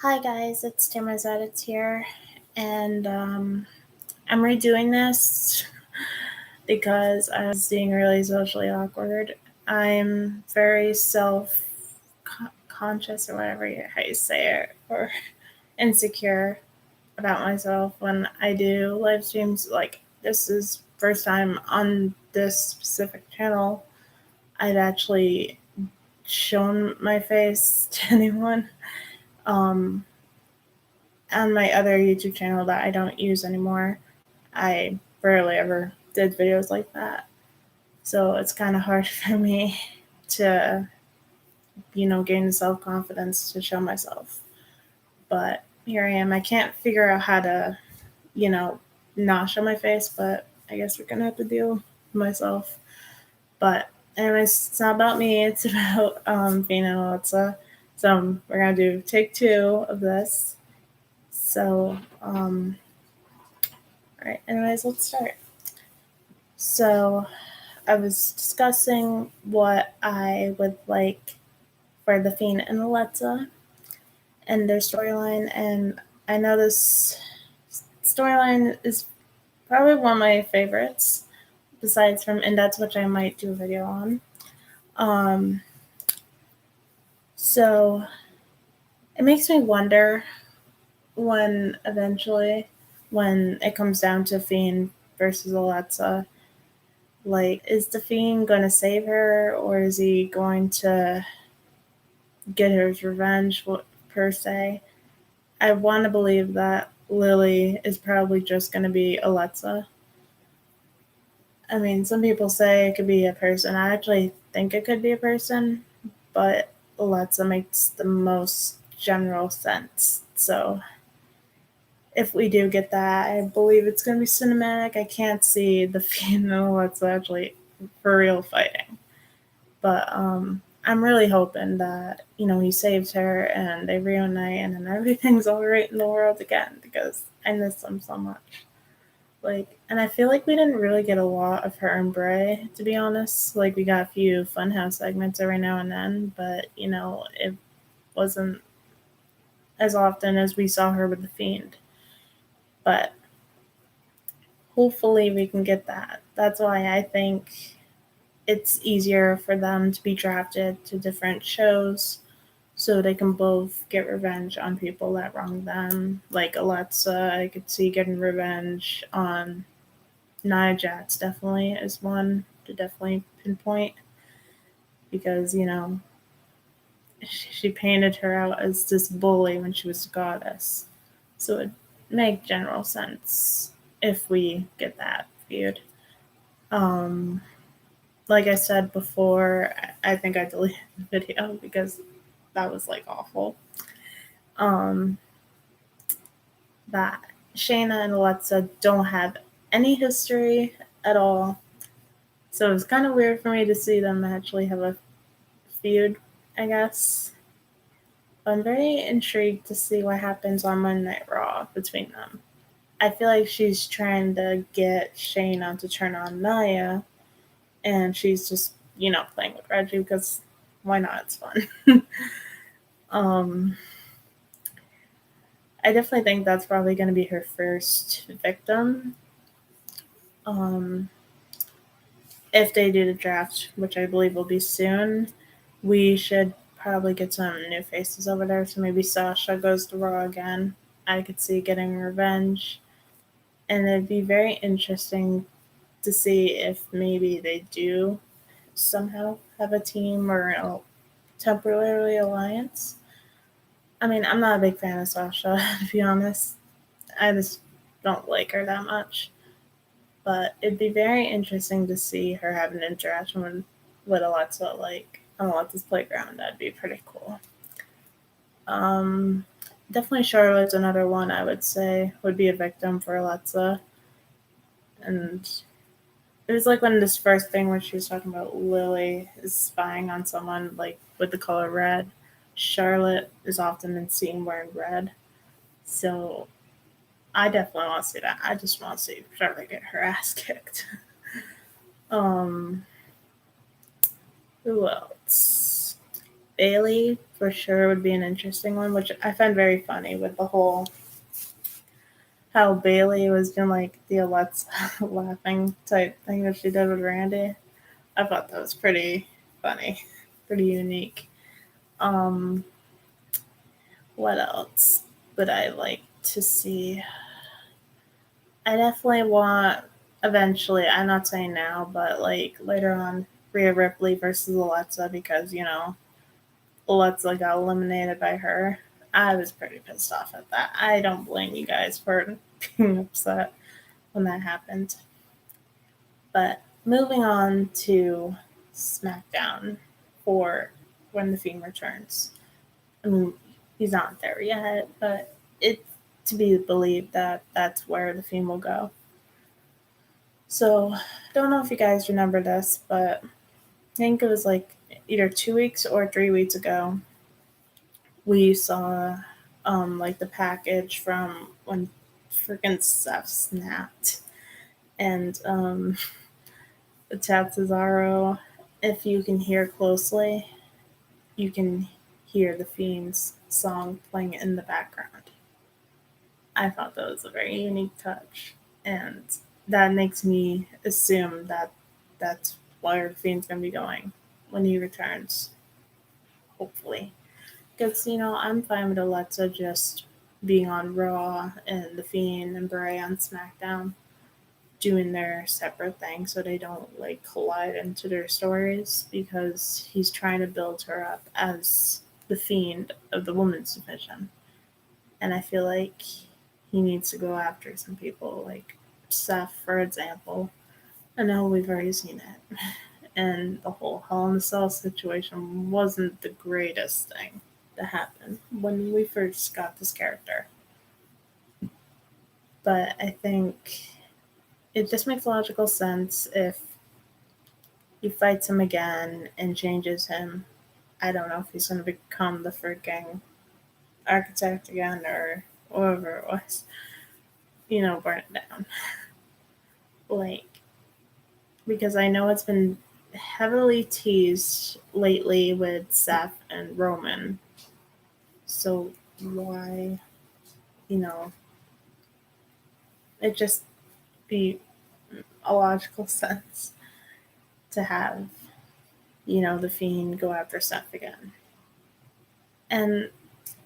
Hi guys, it's Tamara's Edits here, and I'm redoing this because I was being really socially awkward. I'm very self-conscious, or how you say it, or insecure about myself when I do live streams. Like, this is first time on this specific channel I've actually shown my face to anyone. On my other YouTube channel that I don't use anymore, I rarely ever did videos like that. So it's kind of hard for me to, gain the self-confidence to show myself. But here I am. I can't figure out how to, not show my face, but I guess we're going to have to deal with myself. But anyways, it's not about me. It's about Fiend and Alexa. So we're going to do take 2 of this. So, all right, anyways, let's start. So, I was discussing what I would like for the Fiend and Alexa and their storyline, and I know this storyline is probably one of my favorites, besides from Index, which I might do a video on. So, it makes me wonder when it comes down to Fiend versus Alexa, like, is the Fiend going to save her, or is he going to get his revenge, per se? I want to believe that Lily is probably just going to be Alexa. I mean, some people say it could be a person. I actually think it could be a person, but Alexa makes the most general sense. So if we do get that, I believe it's going to be cinematic. I can't see the Fiend and Alexa actually for real fighting. But I'm really hoping that, he saves her and they reunite and then everything's all right in the world again, because I miss them so much. And I feel like we didn't really get a lot of her and Bray, to be honest. Like, we got a few Funhouse segments every now and then, but, it wasn't as often as we saw her with the Fiend. But hopefully we can get that. That's why I think it's easier for them to be drafted to different shows so they can both get revenge on people that wronged them. Like Alexa, I could see getting revenge on Nia Jax, definitely is one to definitely pinpoint, because, she painted her out as this bully when she was a goddess. So it'd make general sense if we get that feud. Like I said before, I think I deleted the video because that was like awful. That Shayna and Alexa don't have any history at all. So it was kind of weird for me to see them actually have a feud, I guess. But I'm very intrigued to see what happens on Monday Night Raw between them. I feel like she's trying to get Shayna to turn on Nia, and she's just, playing with Reggie because why not? It's fun. I definitely think that's probably going to be her first victim. If they do the draft, which I believe will be soon, we should probably get some new faces over there. So maybe Sasha goes to Raw again. I could see getting revenge. And it'd be very interesting to see if maybe they do somehow have a team or a temporary alliance. I mean, I'm not a big fan of Sasha, to be honest. I just don't like her that much. But it'd be very interesting to see her have an interaction with Alexa, like on Alexa's playground. That'd be pretty cool. Definitely Charlotte's another one I would say would be a victim for Alexa. And it was like when this first thing where she was talking about Lily is spying on someone, like with the color red. Charlotte is often been seen wearing red. So I definitely want to see that. I just want to see Charlotte get her ass kicked. Who else? Bailey for sure would be an interesting one, which I find very funny with the whole how Bailey was doing like the Alexa laughing type thing that she did with Randy. I thought that was pretty funny, pretty unique. Um, what else would I like to see? I definitely want eventually. I'm not saying now, but like later on, Rhea Ripley versus Alexa because Alexa got eliminated by her. I was pretty pissed off at that. I don't blame you guys for being upset when that happened. But moving on to SmackDown for when the Fiend returns. I mean, he's not there yet, but it's to be believed that that's where the Fiend will go. So, don't know if you guys remember this, but I think it was like either 2 weeks or 3 weeks ago, we saw like the package from when freaking Seth snapped and attacked Cesaro. If you can hear closely, you can hear the Fiend's song playing in the background. I thought that was a very unique touch, and that makes me assume that that's where the Fiend's gonna be going when he returns, hopefully. Because I'm fine with Alexa just being on Raw and the Fiend and Bray on SmackDown, doing their separate thing so they don't like collide into their stories because he's trying to build her up as the Fiend of the women's division. And I feel like he needs to go after some people like Seth, for example. I know we've already seen it. And the whole Hell in a Cell situation wasn't the greatest thing to happen when we first got this character. But I think it just makes logical sense if he fights him again and changes him. I don't know if he's going to become the freaking architect again or whatever it was. Burn it down. Like, because I know it's been heavily teased lately with Seth and Roman. So why, you know, it just be a logical sense to have, the Fiend go after Seth again. And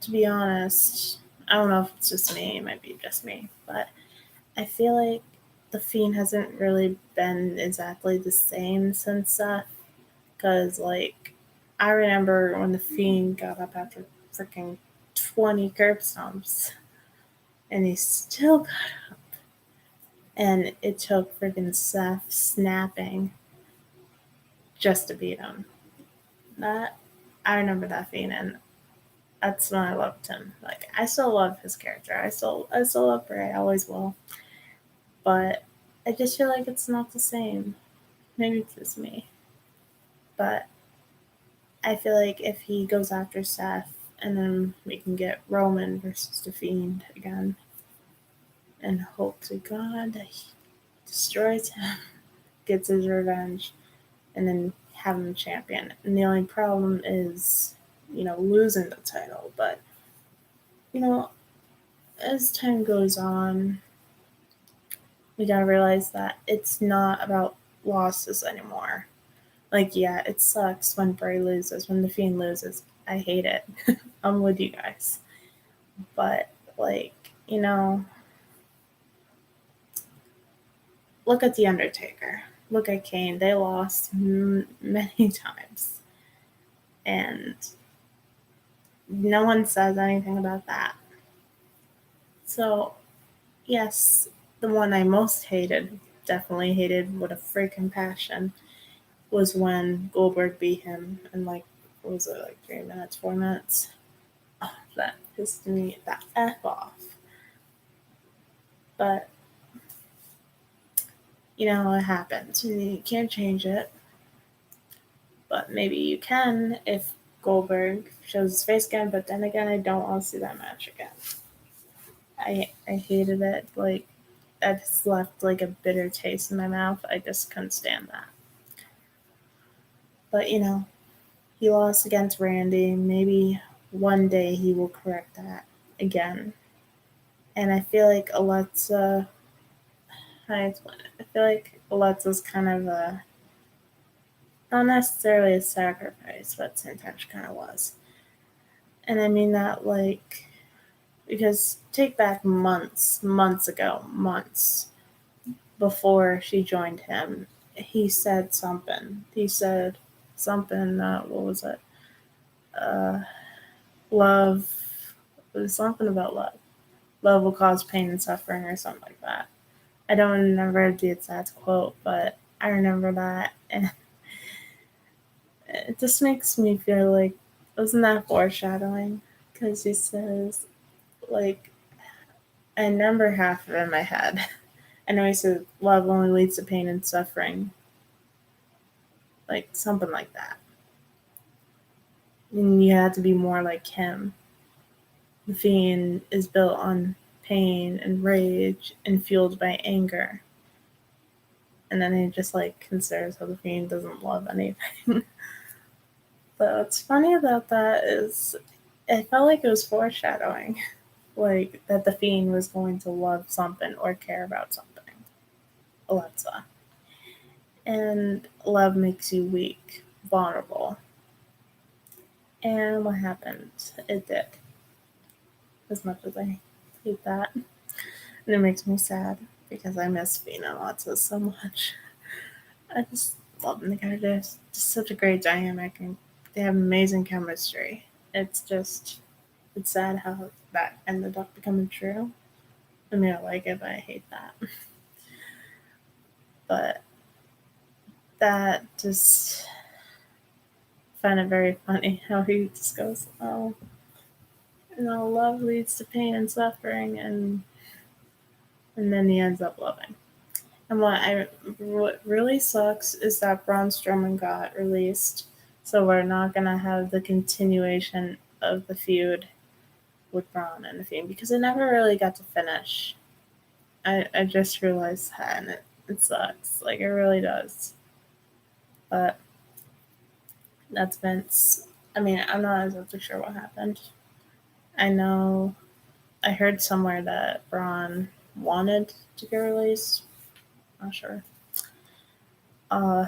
to be honest, I don't know if it's just me, it might be just me, but I feel like the Fiend hasn't really been exactly the same since Seth. Because, like, I remember when the Fiend got up after freaking 20 curb stomps, and he still got up. And it took freaking Seth snapping just to beat him. That I remember that Fiend, and that's when I loved him. Like, I still love his character. I still love Bray. I always will. But I just feel like it's not the same. Maybe it's just me. But I feel like if he goes after Seth, and then we can get Roman versus the Fiend again, and hope to God that he destroys him, gets his revenge, and then have him champion. And the only problem is, losing the title. But you know, as time goes on, we gotta realize that it's not about losses anymore. Like, yeah, it sucks when Bray loses, when the Fiend loses. I hate it. I'm with you guys. But, like, look at The Undertaker. Look at Kane. They lost many times. And no one says anything about that. So, yes, the one I most hated, definitely hated with a freaking passion, was when Goldberg beat him in like, what was it, like 3 minutes, 4 minutes? Oh, that pissed me the F off. But, it happens. You can't change it. But maybe you can if Goldberg shows his face again, but then again, I don't want to see that match again. I hated it. Like, that just left like a bitter taste in my mouth. I just couldn't stand that. But he lost against Randy. Maybe one day he will correct that again. And I feel like Alexa, how do I explain it? I feel like Alexa's kind of not necessarily a sacrifice, but at the same time she kind of was. And I mean that like, because take back months before she joined him, he said something. He said something, what was it? Uh, love, it was something about love. Love will cause pain and suffering or something like that. I don't remember the exact quote, but I remember that. And it just makes me feel like, wasn't that foreshadowing? Because he says, like, I remember half of it in my head. I know he said, love only leads to pain and suffering. Like, something like that. And you have to be more like him. The Fiend is built on pain and rage and fueled by anger. And then he just like considers how the Fiend doesn't love anything. But what's funny about that is I felt like it was foreshadowing. Like that the Fiend was going to love something or care about something. Alexa. And love makes you weak, vulnerable. And what happened? It did. As much as I hate that. And it makes me sad because I miss Fiend and Alexa so much. I just love them together. They're just such a great dynamic and they have amazing chemistry. It's sad how that ended up becoming true. I mean, I like it, but I hate that. But that just find it very funny how he just goes, oh, love leads to pain and suffering, and then he ends up loving. And what really sucks is that Braun Strowman got released, so we're not gonna have the continuation of the feud with Braun and the Fiend because it never really got to finish. I just realized that, and it sucks. Like, it really does. But that's Vince. I mean, I'm not exactly sure what happened. I know I heard somewhere that Braun wanted to get released. Not sure. Uh,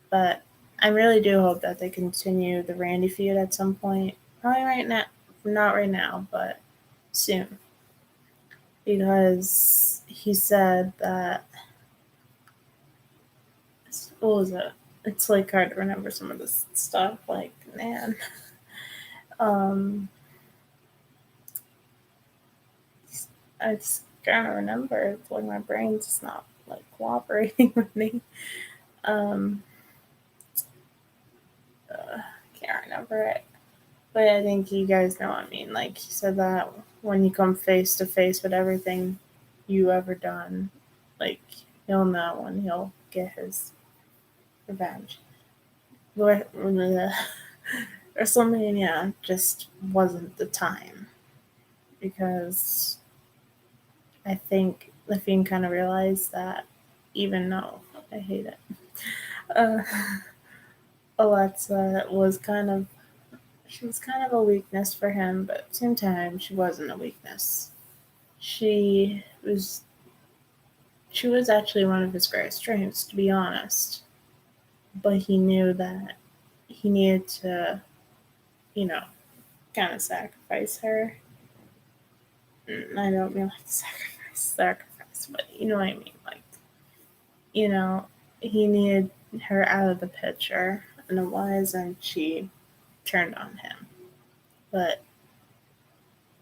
but I really do hope that they continue the Randy feud at some point. Probably right now. Not right now, but soon. Because he said that, what was it? It's like hard to remember some of this stuff. Like, man, um, I just can't remember. It's like my brain's just not like cooperating with me. Um, can't remember it, but I think you guys know what I mean. Like, he said that when you come face to face with everything you ever done, like, he'll know when he'll get his revenge. WrestleMania just wasn't the time because I think the Fiend kind of realized that, even though I hate it, uh, Alexa was she was kind of a weakness for him, but at the same time, she wasn't a weakness. She was she was actually one of his greatest strengths, to be honest. But he knew that he needed to, you know, kind of sacrifice her. I don't mean like sacrifice, but you know what I mean. Like, you know, he needed her out of the picture, and it was, and she turned on him. But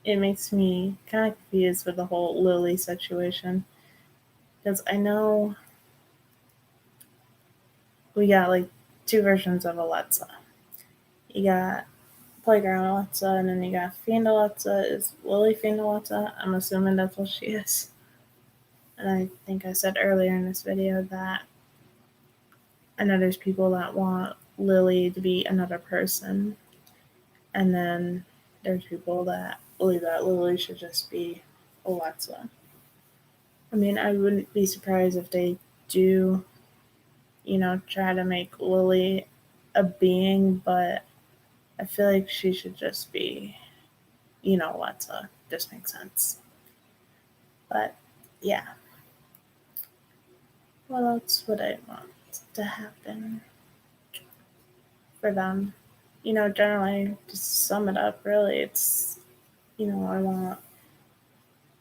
it makes me kind of confused with the whole Lily situation because I know we got like two versions of Alexa. You got Playground Alexa, and then you got Fiend Alexa. Is Lily Fiend Alexa? I'm assuming that's what she is. And I think I said earlier in this video that I know there's people that want Lily to be another person, and then there's people that believe that Lily should just be Alexa. I mean, I wouldn't be surprised if they do, try to make Lily a being, but I feel like she should just be, Alexa. Just makes sense. But yeah, what else would I want to happen for them? Generally, just to sum it up, really, it's, I want,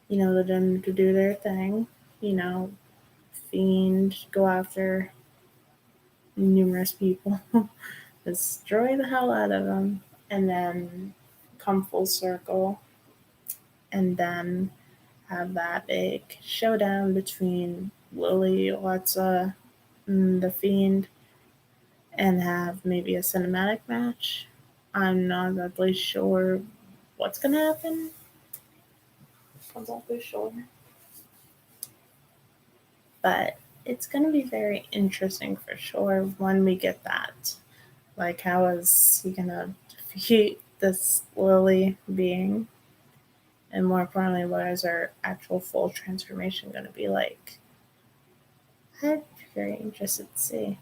them to do their thing, you know, Fiend, go after numerous people, destroy the hell out of them, and then come full circle, and then have that big showdown between Lily, Alexa, and the Fiend, and have maybe a cinematic match. I'm not exactly sure what's gonna happen. I'm not exactly sure, but it's gonna be very interesting for sure when we get that. Like, how is he gonna defeat this Lily being? And more importantly, what is her actual full transformation gonna be like? I'm very interested to see.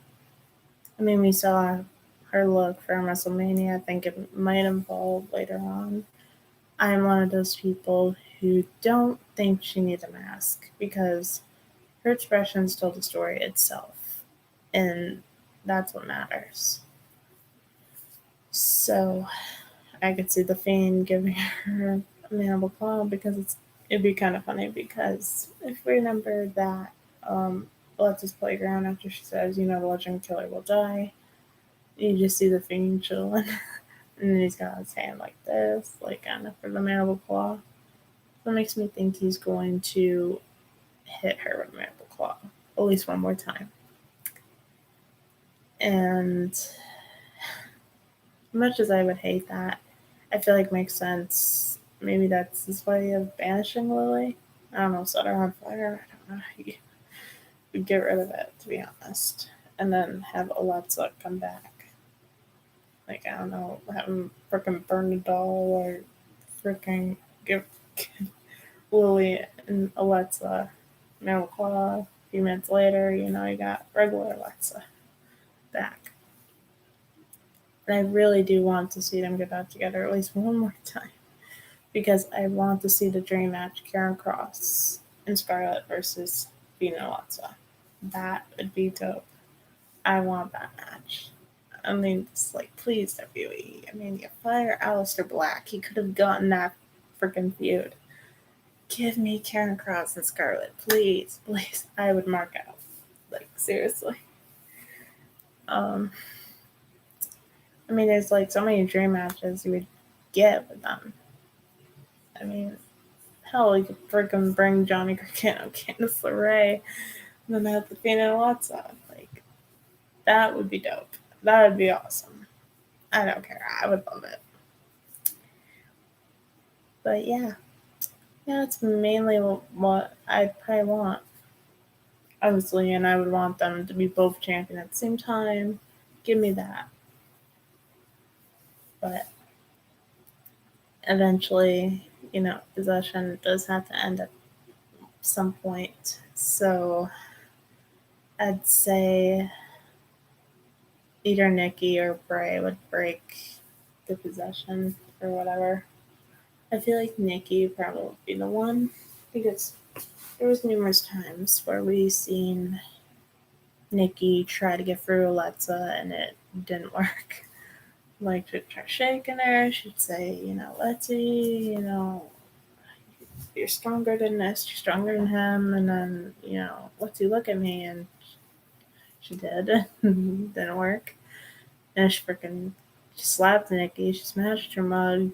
I mean, we saw her look for WrestleMania. I think it might evolve later on. I'm one of those people who don't think she needs a mask because her expressions tell the story itself. And that's what matters. So I could see the Fiend giving her a mandible claw because it'd be kind of funny because if we remember that Alexa's playground after she says, the legend killer will die, you just see the Fiend chilling. And then he's got his hand like this, like kind of for the mandible claw. That makes me think he's going to hit her with the mandible claw at least one more time. And much as I would hate that, I feel like it makes sense. Maybe that's his way of banishing Lily. I don't know, set her on fire. I don't know. You get rid of it, to be honest. And then have Alexa come back. Like, I don't know, have him freaking burn the doll or freaking give Lily and Alexa Metal Claw. A few minutes later, you got regular Alexa back. And I really do want to see them get back together at least one more time. Because I want to see the dream match Karen Cross and Scarlett versus Fiend and Alexa. That would be dope. I want that match. I mean, it's like, please, WWE. I mean, you fire Aleister Black. He could have gotten that freaking feud. Give me Karen Cross and Scarlett, please, please. I would mark out. Like, seriously. I mean, there's like so many dream matches you would get with them. I mean, hell, you could freaking bring Johnny Gargano, Candice LeRae, and then have the Fiend and Alexa. Like, that would be dope. That would be awesome. I don't care. I would love it. But yeah, that's mainly what I'd probably want. Obviously, and I would want them to be both champion at the same time. Give me that. But eventually, possession does have to end at some point. So I'd say either Nikki or Bray would break the possession or whatever. I feel like Nikki probably would be the one because there was numerous times where we seen Nikki try to get through Alexa and it didn't work. Like, she'd try shaking her, she'd say, let's see, you're stronger than this, you're stronger than him, and then, let's see, look at me, and she did. Didn't work. And she slapped Nikki, she smashed her mug,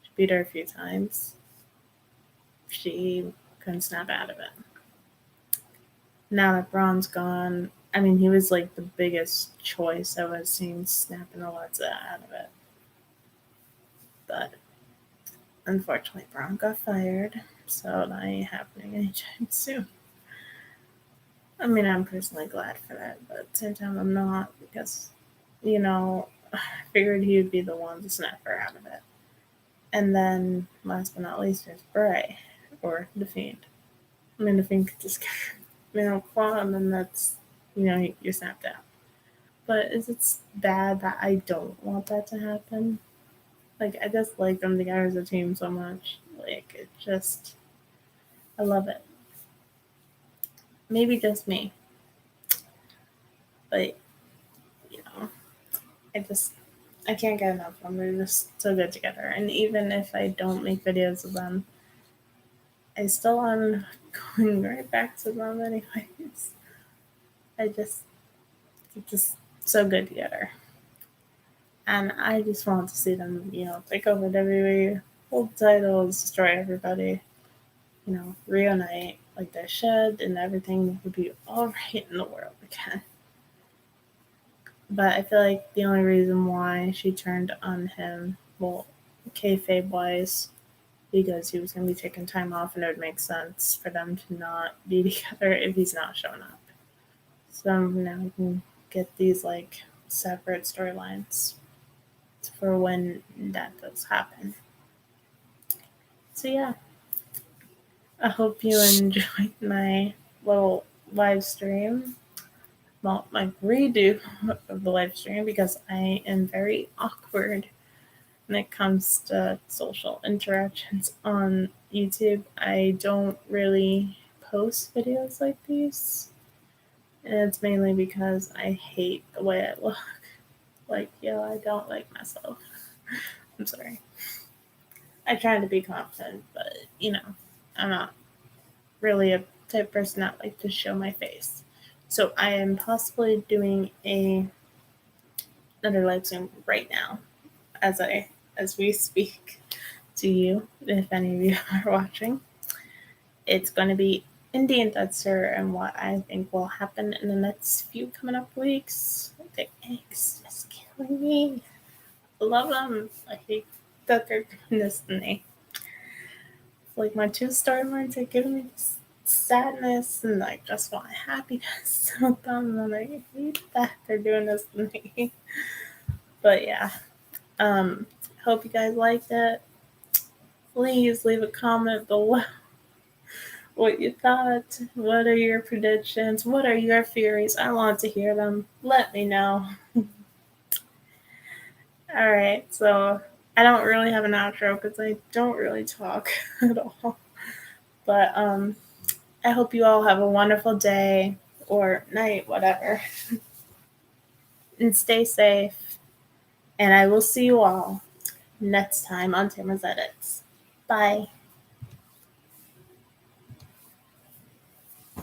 she beat her a few times. She couldn't snap out of it. Now that Braun's gone, I mean, he was like the biggest choice I was seen snapping Alexa out of it. But unfortunately, Braun got fired, so that ain't happening anytime soon. I mean, I'm personally glad for that, but at the same time, I'm not because, I figured he would be the one to snap her out of it. And then, last but not least, there's Bray or the Fiend. I mean, the Fiend could just get claw, and then that's, you're snapped out. But is it bad that I don't want that to happen? Like, I just like them together as a team so much. Like, it just, I love it. Maybe just me, but I just, I can't get enough of them. They're just so good together. And even if I don't make videos of them, I still am going right back to them anyways. I just, it's just so good together. And I just want to see them, take over WWE, hold the titles, destroy everybody, reunite like they should, and everything would be all right in the world again. But I feel like the only reason why she turned on him, well, kayfabe wise, because he was going to be taking time off, and it would make sense for them to not be together if he's not showing up. So now we can get these like separate storylines for when that does happen. So yeah, I hope you enjoyed my little live stream. Well, my redo of the live stream, because I am very awkward when it comes to social interactions on YouTube. I don't really post videos like these, and it's mainly because I hate the way I look. Like, I don't like myself. I'm sorry. I try to be confident, but I'm not really a type of person that like to show my face. So I am possibly doing another live stream right now as we speak to you, if any of you are watching. It's going to be Indian Duster and what I think will happen in the next few coming up weeks. The eggs just killing me. I love them. I hate that they're doing this to me. Like, my two storylines are giving me this sadness and like just want happiness with them, and I hate that they're doing this to me. But yeah, hope you guys liked it. Please leave a comment below what you thought. What are your predictions? What are your theories? I want to hear them. Let me know. All right, so I don't really have an outro because I don't really talk at all. But I hope you all have a wonderful day or night, whatever. And stay safe. And I will see you all next time on Tamara's Edits. Bye.